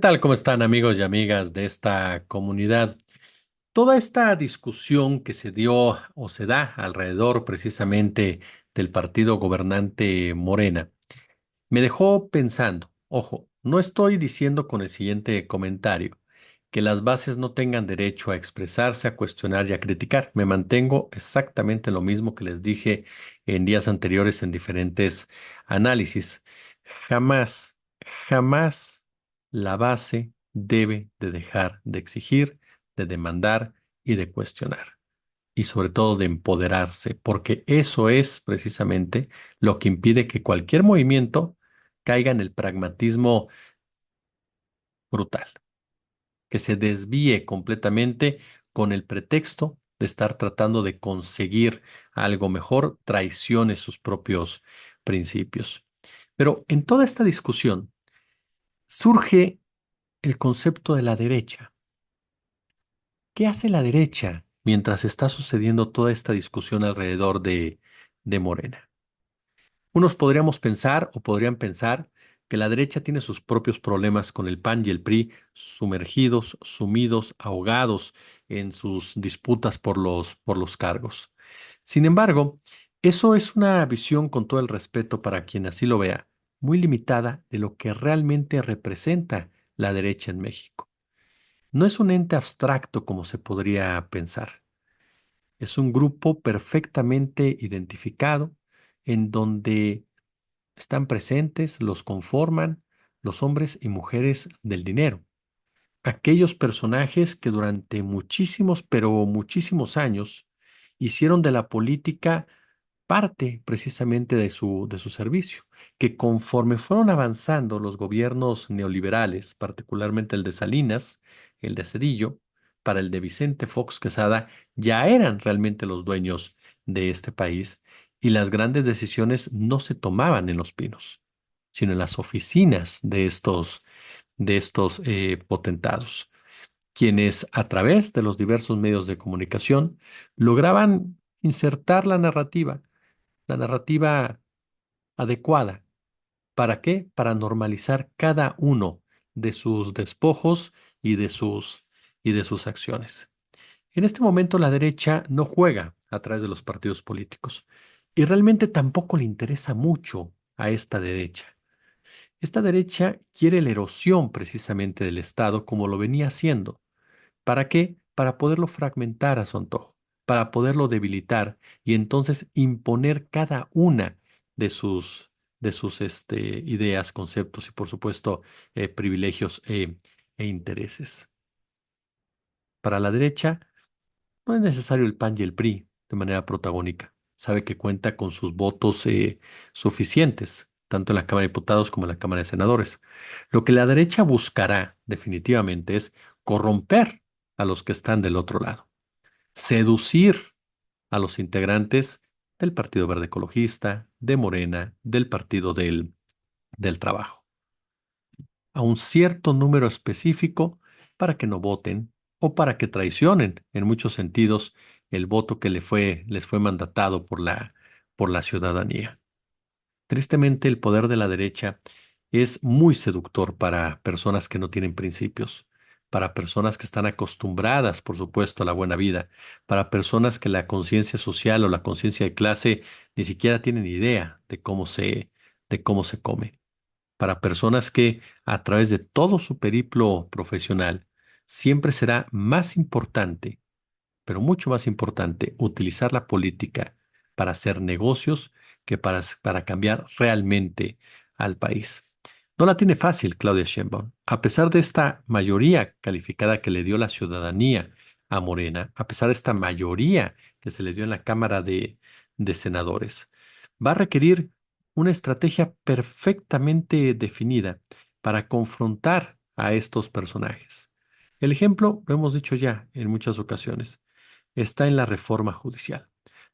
tal? ¿Cómo están amigos y amigas de esta comunidad? Toda esta discusión que se dio o se da alrededor precisamente del partido gobernante Morena me dejó pensando. Ojo, no estoy diciendo con el siguiente comentario que las bases no tengan derecho a expresarse, a cuestionar y a criticar. Me mantengo exactamente en lo mismo que les dije en días anteriores en diferentes análisis. Jamás, jamás la base debe de dejar de exigir, de demandar y de cuestionar. Y sobre todo de empoderarse, porque eso es precisamente lo que impide que cualquier movimiento caiga en el pragmatismo brutal, que se desvíe completamente con el pretexto de estar tratando de conseguir algo mejor, traicione sus propios principios. Pero en toda esta discusión surge el concepto de la derecha. ¿Qué hace la derecha mientras está sucediendo toda esta discusión alrededor de Morena? Unos podríamos pensar o podrían pensar que la derecha tiene sus propios problemas con el PAN y el PRI, sumergidos, sumidos, ahogados en sus disputas por los cargos. Sin embargo, eso es una visión, con todo el respeto para quien así lo vea, muy limitada de lo que realmente representa la derecha en México. No es un ente abstracto como se podría pensar. Es un grupo perfectamente identificado en donde están presentes, los conforman los hombres y mujeres del dinero. Aquellos personajes que durante muchísimos, pero muchísimos años hicieron de la política parte precisamente de su servicio, que conforme fueron avanzando los gobiernos neoliberales, particularmente el de Salinas, el de Cedillo, para el de Vicente Fox Quesada, ya eran realmente los dueños de este país y las grandes decisiones no se tomaban en Los Pinos, sino en las oficinas de estos potentados, quienes a través de los diversos medios de comunicación lograban insertar la narrativa adecuada. ¿Para qué? Para normalizar cada uno de sus despojos y y de sus acciones. En este momento la derecha no juega a través de los partidos políticos y realmente tampoco le interesa mucho a esta derecha. Esta derecha quiere la erosión precisamente del Estado como lo venía haciendo. ¿Para qué? Para poderlo fragmentar a su antojo, para poderlo debilitar y entonces imponer cada una de de sus ideas, conceptos y por supuesto privilegios e intereses. Para la derecha no es necesario el PAN y el PRI de manera protagónica. Sabe que cuenta con sus votos suficientes, tanto en la Cámara de Diputados como en la Cámara de Senadores. Lo que la derecha buscará definitivamente es corromper a los que están del otro lado, seducir a los integrantes del Partido Verde Ecologista, de Morena, del del Trabajo, a un cierto número específico para que no voten o para que traicionen, en muchos sentidos, el voto que les fue mandatado por por la ciudadanía. Tristemente, el poder de la derecha es muy seductor para personas que no tienen principios, para personas que están acostumbradas, por supuesto, a la buena vida, para personas que la conciencia social o la conciencia de clase ni siquiera tienen idea de cómo se come, para personas que a través de todo su periplo profesional siempre será más importante, pero mucho más importante, utilizar la política para hacer negocios que para cambiar realmente al país. No la tiene fácil Claudia Sheinbaum. A pesar de esta mayoría calificada que le dio la ciudadanía a Morena, a pesar de esta mayoría que se les dio en la Cámara de Senadores, va a requerir una estrategia perfectamente definida para confrontar a estos personajes. El ejemplo, lo hemos dicho ya en muchas ocasiones, está en la reforma judicial.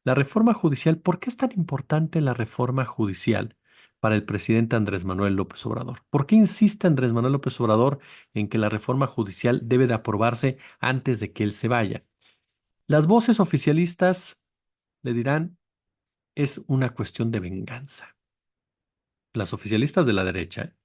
La reforma judicial, ¿por qué es tan importante la reforma judicial para el presidente Andrés Manuel López Obrador? ¿Por qué insiste Andrés Manuel López Obrador en que la reforma judicial debe de aprobarse antes de que él se vaya? Las voces oficialistas le dirán, es una cuestión de venganza. Las oficialistas de la derecha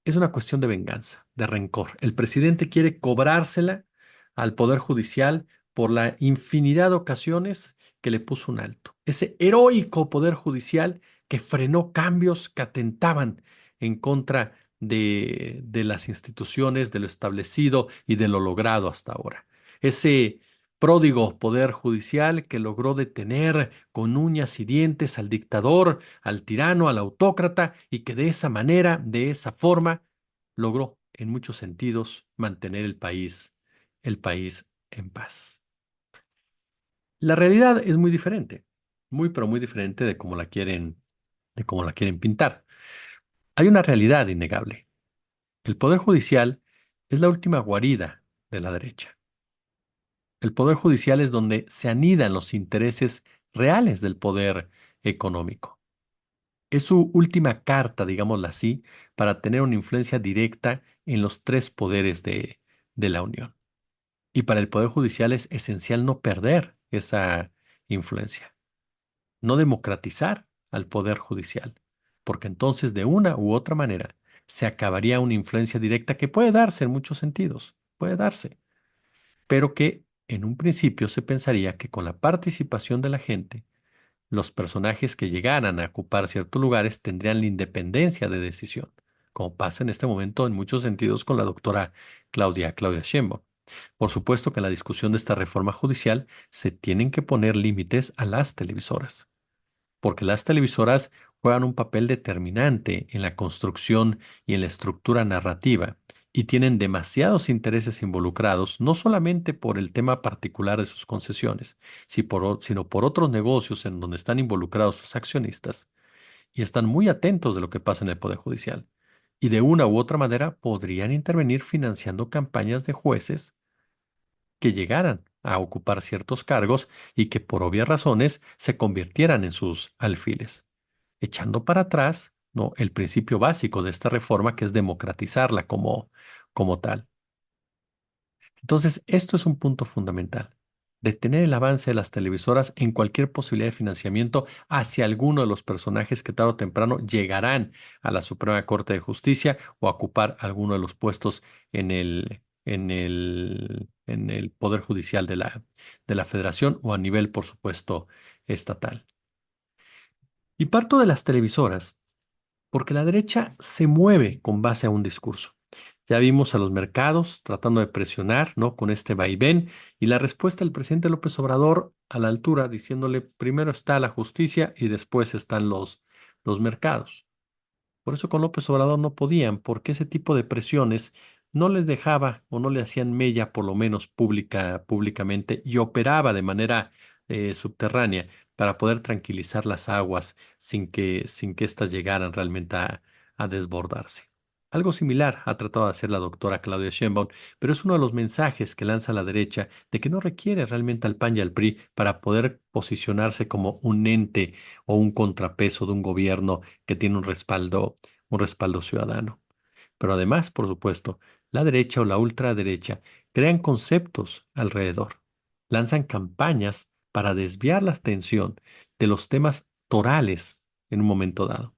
Es una cuestión de venganza, de rencor. El presidente quiere cobrársela al Poder Judicial por la infinidad de ocasiones que le puso un alto. Ese heroico Poder Judicial que frenó cambios que atentaban en contra de las instituciones, de lo establecido y de lo logrado hasta ahora. Ese pródigo Poder Judicial que logró detener con uñas y dientes al dictador, al tirano, al autócrata, y que de esa manera, de esa forma, logró en muchos sentidos mantener el país en paz. La realidad es muy diferente, muy pero muy diferente de cómo la quieren pintar. Hay una realidad innegable. El Poder Judicial es la última guarida de la derecha. El Poder Judicial es donde se anidan los intereses reales del poder económico. Es su última carta, digámoslo así, para tener una influencia directa en los tres poderes de la Unión. Y para el Poder Judicial es esencial no perder esa influencia, no democratizar al Poder Judicial, porque entonces de una u otra manera se acabaría una influencia directa que puede darse en muchos sentidos, puede darse, pero que en un principio se pensaría que con la participación de la gente, los personajes que llegaran a ocupar ciertos lugares tendrían la independencia de decisión, como pasa en este momento en muchos sentidos con la doctora Claudia Sheinbaum. Por supuesto que en la discusión de esta reforma judicial se tienen que poner límites a las televisoras, porque las televisoras juegan un papel determinante en la construcción y en la estructura narrativa y tienen demasiados intereses involucrados, no solamente por el tema particular de sus concesiones, sino por otros negocios en donde están involucrados sus accionistas y están muy atentos de lo que pasa en el Poder Judicial. Y de una u otra manera podrían intervenir financiando campañas de jueces que llegaran a ocupar ciertos cargos y que por obvias razones se convirtieran en sus alfiles, echando para atrás, ¿no?, el principio básico de esta reforma, que es democratizarla como tal. Entonces, esto es un punto fundamental. Detener el avance de las televisoras en cualquier posibilidad de financiamiento hacia alguno de los personajes que tarde o temprano llegarán a la Suprema Corte de Justicia o a ocupar alguno de los puestos en el Poder Judicial de la Federación o a nivel, por supuesto, estatal. Y parto de las televisoras porque la derecha se mueve con base a un discurso. Ya vimos a los mercados tratando de presionar, ¿no?, con este vaivén, y la respuesta del presidente López Obrador a la altura, diciéndole primero está la justicia y después están los mercados. Por eso con López Obrador no podían, porque ese tipo de presiones no les dejaba o no le hacían mella, por lo menos públicamente, y operaba de manera subterránea para poder tranquilizar las aguas sin que éstas llegaran realmente a desbordarse. Algo similar ha tratado de hacer la doctora Claudia Sheinbaum, pero es uno de los mensajes que lanza la derecha de que no requiere realmente al PAN y al PRI para poder posicionarse como un ente o un contrapeso de un gobierno que tiene un respaldo ciudadano. Pero además, por supuesto, la derecha o la ultraderecha crean conceptos alrededor, lanzan campañas para desviar la atención de los temas torales en un momento dado.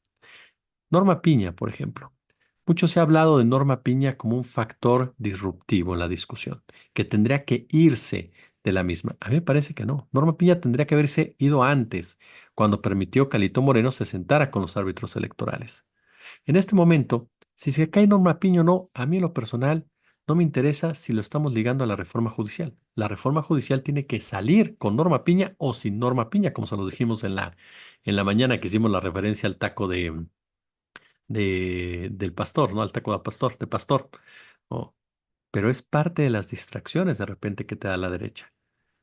Norma Piña, por ejemplo. Mucho se ha hablado de Norma Piña como un factor disruptivo en la discusión, que tendría que irse de la misma. A mí me parece que no. Norma Piña tendría que haberse ido antes, cuando permitió que Alito Moreno se sentara con los árbitros electorales. En este momento, si se cae Norma Piña o no, a mí en lo personal no me interesa si lo estamos ligando a la reforma judicial. La reforma judicial tiene que salir con Norma Piña o sin Norma Piña, como se los dijimos en la mañana que hicimos la referencia al taco del pastor, ¿no? Al taco de pastor. Oh, pero es parte de las distracciones de repente que te da la derecha.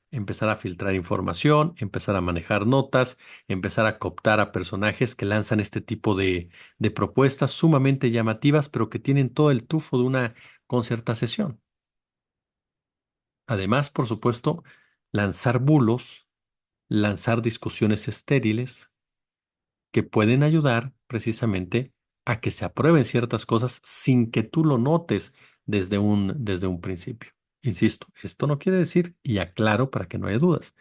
Empezar a filtrar información, empezar a manejar notas, empezar a cooptar a personajes que lanzan este tipo de propuestas sumamente llamativas, pero que tienen todo el tufo de una concertación. Además, por supuesto, lanzar bulos, lanzar discusiones estériles que pueden ayudar precisamente a que se aprueben ciertas cosas sin que tú lo notes desde un principio. Insisto, esto no quiere decir, y aclaro para que no haya dudas,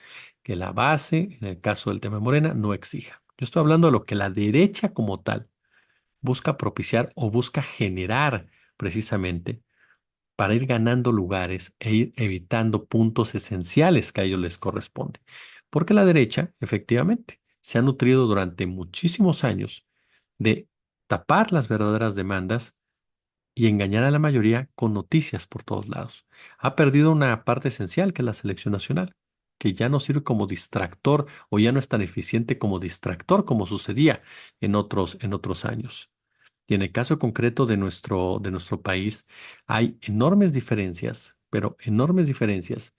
que la base, en el caso del tema de Morena, no exija. Yo estoy hablando de lo que la derecha como tal busca propiciar o busca generar precisamente para ir ganando lugares e ir evitando puntos esenciales que a ellos les corresponden. Porque la derecha, efectivamente, se ha nutrido durante muchísimos años de tapar las verdaderas demandas y engañar a la mayoría con noticias por todos lados. Ha perdido una parte esencial que es la selección nacional, que ya no sirve como distractor o ya no es tan eficiente como distractor como sucedía en otros años. Y en el caso concreto de nuestro país, hay enormes diferencias, pero enormes diferencias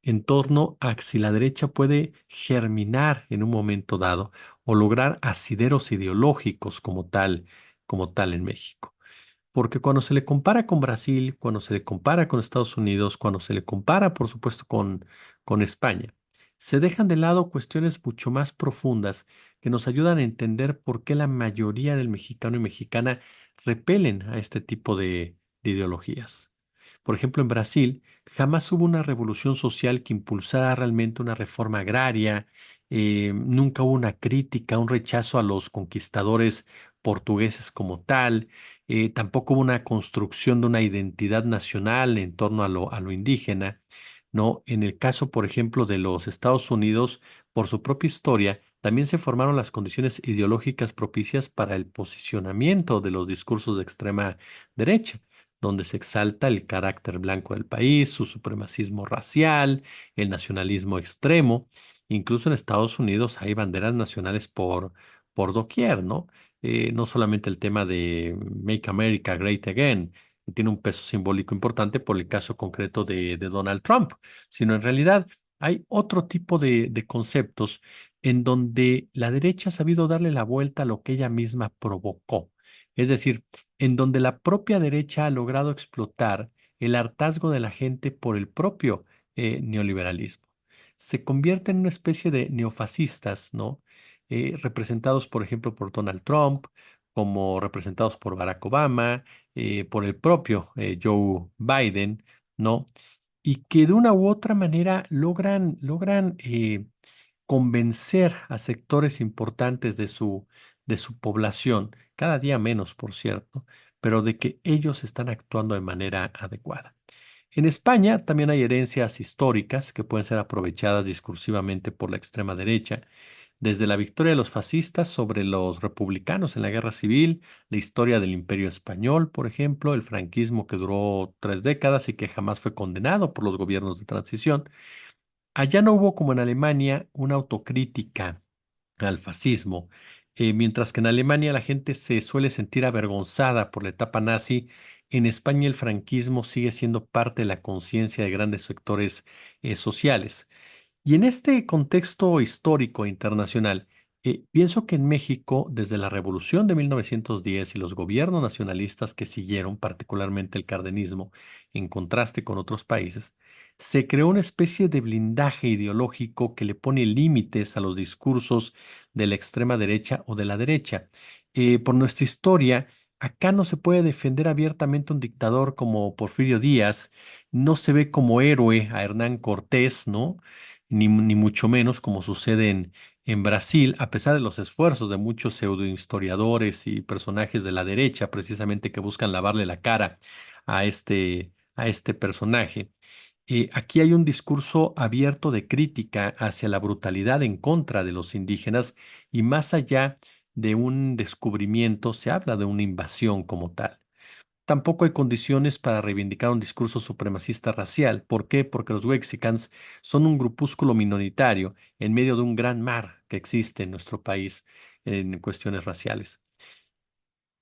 en torno a si la derecha puede germinar en un momento dado o lograr asideros ideológicos como tal en México. Porque cuando se le compara con Brasil, cuando se le compara con Estados Unidos, cuando se le compara, por supuesto, con España, se dejan de lado cuestiones mucho más profundas que nos ayudan a entender por qué la mayoría del mexicano y mexicana repelen a este tipo de ideologías. Por ejemplo, en Brasil jamás hubo una revolución social que impulsara realmente una reforma agraria, nunca hubo una crítica, un rechazo a los conquistadores portugueses como tal, tampoco hubo una construcción de una identidad nacional en torno a lo indígena, ¿no? En el caso, por ejemplo, de los Estados Unidos, por su propia historia, también se formaron las condiciones ideológicas propicias para el posicionamiento de los discursos de extrema derecha, donde se exalta el carácter blanco del país, su supremacismo racial, el nacionalismo extremo. Incluso en Estados Unidos hay banderas nacionales por doquier, ¿no? No solamente el tema de Make America Great Again, que tiene un peso simbólico importante por el caso concreto de Donald Trump, sino en realidad hay otro tipo de conceptos en donde la derecha ha sabido darle la vuelta a lo que ella misma provocó. Es decir, en donde la propia derecha ha logrado explotar el hartazgo de la gente por el propio neoliberalismo. Se convierte en una especie de neofascistas, ¿no? Representados, por ejemplo, por Donald Trump, como representados por Barack Obama, por el propio Joe Biden, ¿no? Y que de una u otra manera logran convencer a sectores importantes de su población, cada día menos, por cierto, pero de que ellos están actuando de manera adecuada. En España también hay herencias históricas que pueden ser aprovechadas discursivamente por la extrema derecha, desde la victoria de los fascistas sobre los republicanos en la Guerra Civil, la historia del Imperio Español, por ejemplo, el franquismo que duró 3 décadas y que jamás fue condenado por los gobiernos de transición. Allá no hubo, como en Alemania, una autocrítica al fascismo, mientras que en Alemania la gente se suele sentir avergonzada por la etapa nazi. En España el franquismo sigue siendo parte de la conciencia de grandes sectores sociales. Y en este contexto histórico e internacional, pienso que en México, desde la Revolución de 1910 y los gobiernos nacionalistas que siguieron, particularmente el cardenismo, en contraste con otros países, se creó una especie de blindaje ideológico que le pone límites a los discursos de la extrema derecha o de la derecha. Por nuestra historia, acá no se puede defender abiertamente un dictador como Porfirio Díaz, no se ve como héroe a Hernán Cortés, ¿no? Ni mucho menos como sucede en Brasil, a pesar de los esfuerzos de muchos pseudohistoriadores y personajes de la derecha, precisamente que buscan lavarle la cara a este personaje. Aquí hay un discurso abierto de crítica hacia la brutalidad en contra de los indígenas y más allá de un descubrimiento, se habla de una invasión como tal. Tampoco hay condiciones para reivindicar un discurso supremacista racial. ¿Por qué? Porque los Wexicans son un grupúsculo minoritario en medio de un gran mar que existe en nuestro país en cuestiones raciales.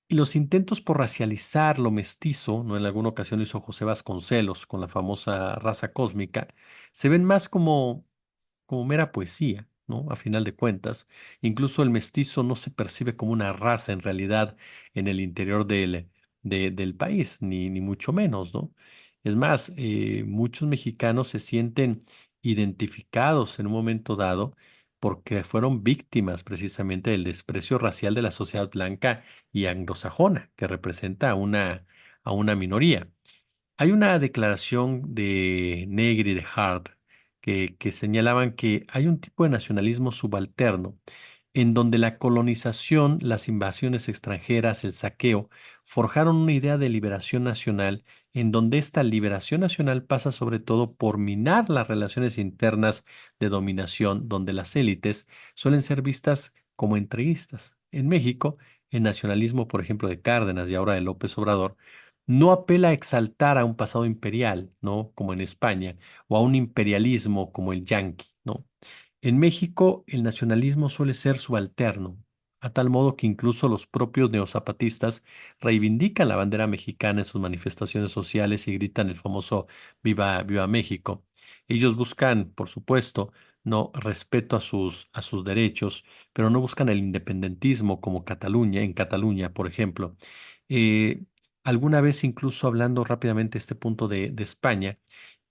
Y los intentos por racializar lo mestizo, ¿no? En alguna ocasión lo hizo José Vasconcelos con la famosa raza cósmica, se ven más como mera poesía, ¿no? A final de cuentas, incluso el mestizo no se percibe como una raza en realidad en el interior del país, ni mucho menos, ¿no? Es más, muchos mexicanos se sienten identificados en un momento dado porque fueron víctimas precisamente del desprecio racial de la sociedad blanca y anglosajona, que representa a una minoría. Hay una declaración de Negri y de Hart que señalaban que hay un tipo de nacionalismo subalterno en donde la colonización, las invasiones extranjeras, el saqueo, forjaron una idea de liberación nacional, en donde esta liberación nacional pasa sobre todo por minar las relaciones internas de dominación, donde las élites suelen ser vistas como entreguistas. En México, el nacionalismo, por ejemplo, de Cárdenas y ahora de López Obrador, no apela a exaltar a un pasado imperial, ¿no? Como en España, o a un imperialismo como el yanqui, ¿no? En México, el nacionalismo suele ser subalterno, a tal modo que incluso los propios neozapatistas reivindican la bandera mexicana en sus manifestaciones sociales y gritan el famoso Viva, Viva México. Ellos buscan, por supuesto, no respeto a sus derechos, pero no buscan el independentismo como Cataluña, en Cataluña, por ejemplo. Eh, alguna vez, incluso hablando rápidamente este punto de España,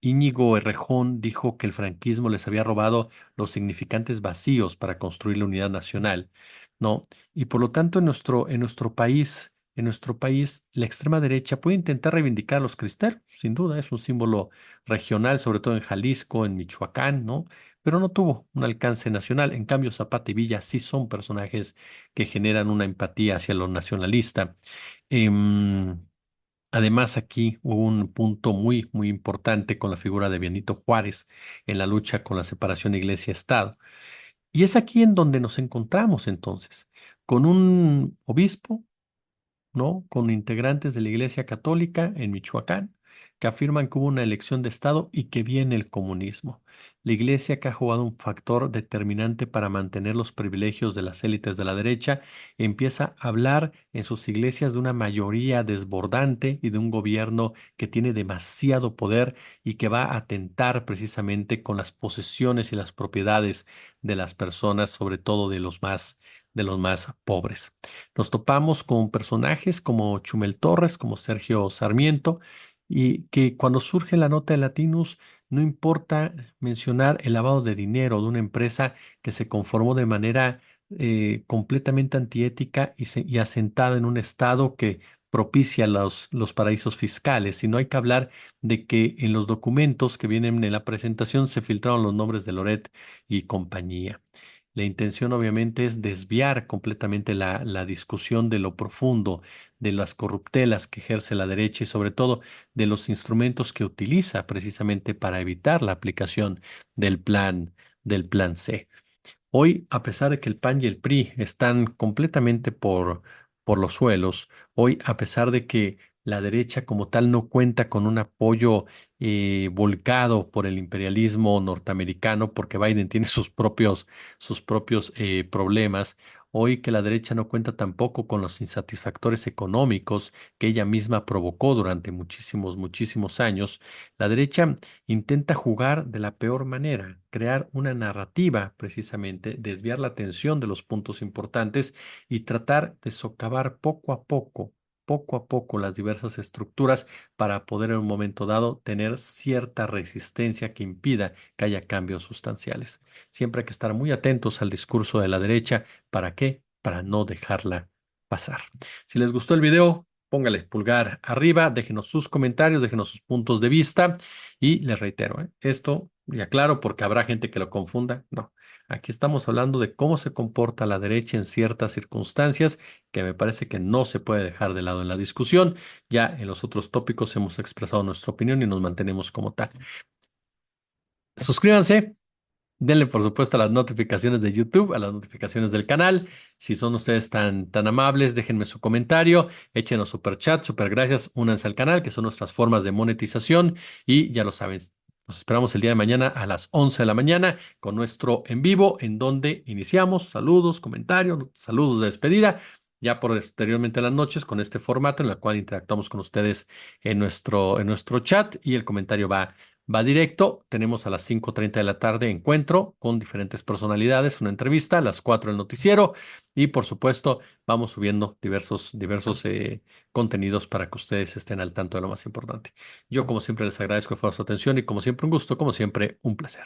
Íñigo Errejón dijo que el franquismo les había robado los significantes vacíos para construir la unidad nacional, ¿no? Y por lo tanto, en nuestro país, la extrema derecha puede intentar reivindicar a los cristeros, sin duda, es un símbolo regional, sobre todo en Jalisco, en Michoacán, ¿no? Pero no tuvo un alcance nacional. En cambio, Zapata y Villa sí son personajes que generan una empatía hacia lo nacionalista. Em, Además, aquí hubo un punto muy importante con la figura de Benito Juárez en la lucha con la separación iglesia-estado. Y es aquí en donde nos encontramos entonces, con un obispo, ¿no? Con integrantes de la Iglesia Católica en Michoacán, que afirman que hubo una elección de Estado y que viene el comunismo. La Iglesia que ha jugado un factor determinante para mantener los privilegios de las élites de la derecha, empieza a hablar en sus iglesias de una mayoría desbordante y de un gobierno que tiene demasiado poder y que va a atentar precisamente con las posesiones y las propiedades de las personas, sobre todo de los más pobres. Nos topamos con personajes como Chumel Torres, como Sergio Sarmiento, y que cuando surge la nota de Latinus, no importa mencionar el lavado de dinero de una empresa que se conformó de manera completamente antiética y asentada en un estado que propicia los paraísos fiscales, sino hay que hablar de que en los documentos que vienen en la presentación se filtraron los nombres de Loret y compañía. La intención obviamente es desviar completamente la discusión de lo profundo, de las corruptelas que ejerce la derecha y sobre todo de los instrumentos que utiliza precisamente para evitar la aplicación del plan C. Hoy, a pesar de que el PAN y el PRI están completamente por los suelos, hoy, a pesar de que la derecha como tal no cuenta con un apoyo volcado por el imperialismo norteamericano, porque Biden tiene sus propios problemas, hoy que la derecha no cuenta tampoco con los insatisfactores económicos que ella misma provocó durante muchísimos años, la derecha intenta jugar de la peor manera, crear una narrativa precisamente, desviar la atención de los puntos importantes y tratar de socavar poco a poco las diversas estructuras para poder en un momento dado tener cierta resistencia que impida que haya cambios sustanciales. Siempre hay que estar muy atentos al discurso de la derecha. ¿Para qué? Para no dejarla pasar. Si les gustó el video, póngale pulgar arriba, déjenos sus comentarios, déjenos sus puntos de vista. Y les reitero, esto, y aclaro porque habrá gente que lo confunda, no, aquí estamos hablando de cómo se comporta la derecha en ciertas circunstancias que me parece que no se puede dejar de lado en la discusión. Ya en los otros tópicos hemos expresado nuestra opinión y nos mantenemos como tal. Suscríbanse. Denle, por supuesto, a las notificaciones de YouTube, a las notificaciones del canal. Si son ustedes tan amables, déjenme su comentario, échenos super chat, super gracias, únanse al canal, que son nuestras formas de monetización. Y ya lo saben, nos esperamos el día de mañana a las 11 de la mañana con nuestro en vivo, en donde iniciamos saludos, comentarios, saludos de despedida. Ya posteriormente en las noches con este formato en el cual interactuamos con ustedes en nuestro chat y el comentario va directo. Tenemos a las 5:30 de la tarde encuentro con diferentes personalidades, una entrevista, a las 4 el noticiero y por supuesto vamos subiendo diversos contenidos para que ustedes estén al tanto de lo más importante. Yo como siempre les agradezco por su atención y como siempre un gusto, como siempre un placer.